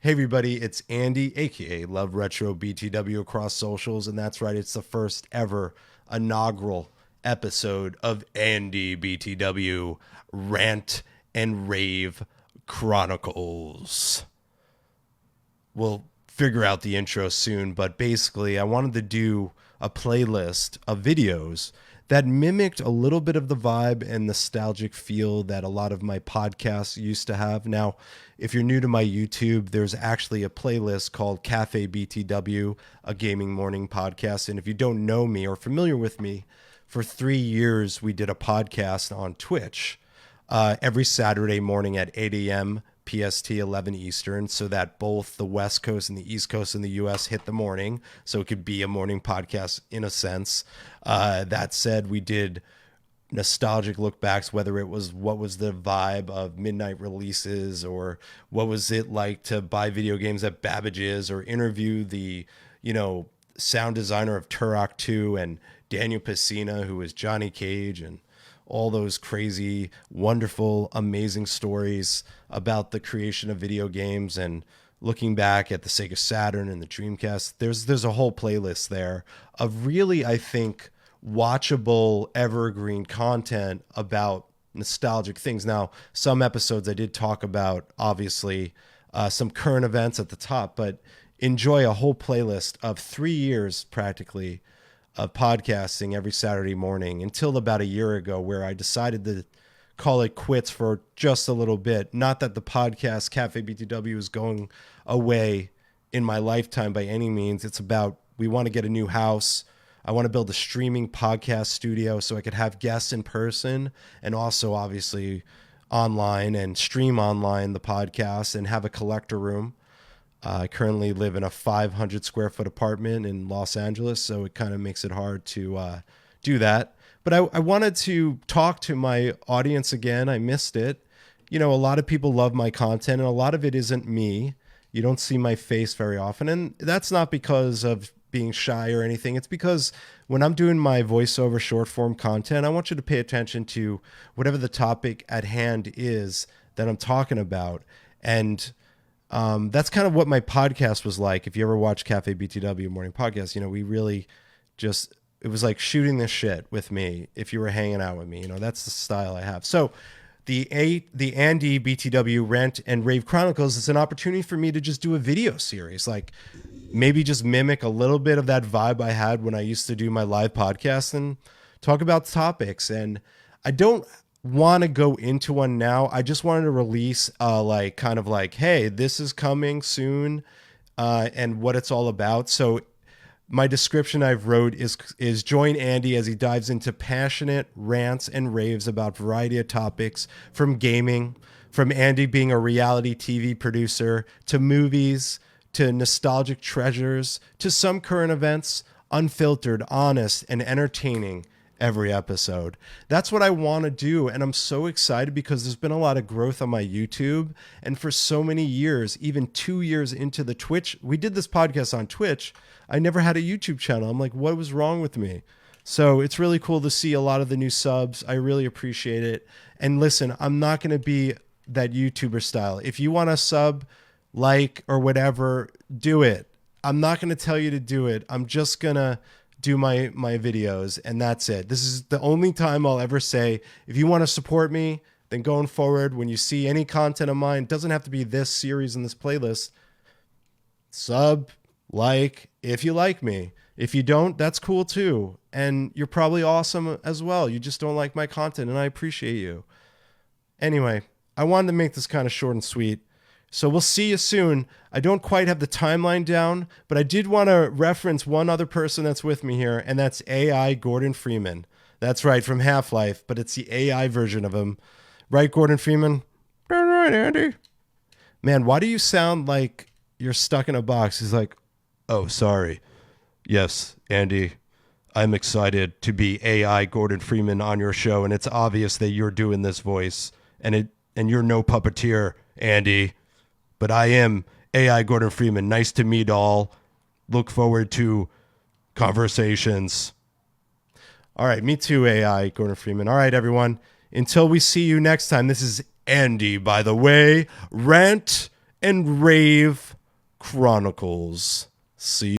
Hey everybody, it's Andy, aka Love Retro BTW across socials, and that's right, it's the first ever inaugural episode of AndyBTW Rant and Rave Chronicles. We'll figure out the intro soon, but basically I wanted to do a playlist of videos that mimicked a little bit of the vibe and nostalgic feel that a lot of my podcasts used to have. Now, if you're new to my YouTube, there's actually a playlist called Cafe BTW, a gaming morning podcast. And if you don't know me or familiar with me, for 3 years, we did a podcast on Twitch every Saturday morning at 8 a.m. PST 11 Eastern, so that both the West Coast and the East Coast in the US hit the morning, so it could be a morning podcast in a sense. That said, we did nostalgic look backs, whether it was what was the vibe of midnight releases, or what was it like to buy video games at Babbage's, or interview the, sound designer of Turok 2 and Daniel Pacina, who was Johnny Cage, and all those crazy, wonderful, amazing stories about the creation of video games, and looking back at the Sega Saturn and the Dreamcast. There's a whole playlist there of really, I think, watchable, evergreen content about nostalgic things. Now, some episodes I did talk about, obviously, some current events at the top, but enjoy a whole playlist of 3 years practically of podcasting every Saturday morning until about a year ago, where I decided to call it quits for just a little bit. Not that the podcast Cafe BTW is going away in my lifetime by any means. It's about, we want to get a new house. I want to build a streaming podcast studio so I could have guests in person and also obviously online, and stream online the podcast and have a collector room. I currently live in a 500 square foot apartment in Los Angeles, so it kind of makes it hard to do that. But I wanted to talk to my audience again. I missed it. A lot of people love my content, and a lot of it isn't me. You don't see my face very often, and that's not because of being shy or anything. It's because when I'm doing my voiceover short form content, I want you to pay attention to whatever the topic at hand is that I'm talking about. And that's kind of what my podcast was like. If you ever watch Cafe BTW morning podcast, we really just, it was like shooting the shit with me. If you were hanging out with me, that's the style I have. So the Andy BTW Rant and Rave Chronicles is an opportunity for me to just do a video series, like maybe just mimic a little bit of that vibe I had when I used to do my live podcast and talk about topics. And I don't want to go into one now. I just wanted to release hey, this is coming soon, and what it's all about. So my description I've wrote is join Andy as he dives into passionate rants and raves about variety of topics, from gaming, from Andy being a reality TV producer, to movies, to nostalgic treasures, to some current events, unfiltered, honest, and entertaining every episode. That's what I want to do, and I'm so excited because there's been a lot of growth on my YouTube, and for so many years, even 2 years into the Twitch, we did this podcast on Twitch, I never had a YouTube channel. I'm like, what was wrong with me? So it's really cool to see a lot of the new subs. I really appreciate it. And listen, I'm not going to be that YouTuber style. If you want to sub, like, or whatever, do it. I'm not going to tell you to do it. I'm just going to do my videos, and that's it. This is the only time I'll ever say, if you want to support me, then going forward, when you see any content of mine, it doesn't have to be this series and this playlist, sub, like, if you like me. If you don't, that's cool too. And you're probably awesome as well. You just don't like my content, and I appreciate you. Anyway, I wanted to make this kind of short and sweet. So we'll see you soon. I don't quite have the timeline down, but I did want to reference one other person that's with me here, and that's AI Gordon Freeman. That's right, from Half-Life, but it's the AI version of him. Right, Gordon Freeman? All right, Andy. Man, why do you sound like you're stuck in a box? He's like, oh, sorry. Yes, Andy, I'm excited to be AI Gordon Freeman on your show, and it's obvious that you're doing this voice, and you're no puppeteer, Andy. But I am AI Gordon Freeman. Nice to meet all. Look forward to conversations. All right, me too, AI Gordon Freeman. All right, everyone. Until we see you next time, this is Andy, by the way. Rant and Rave Chronicles. See you.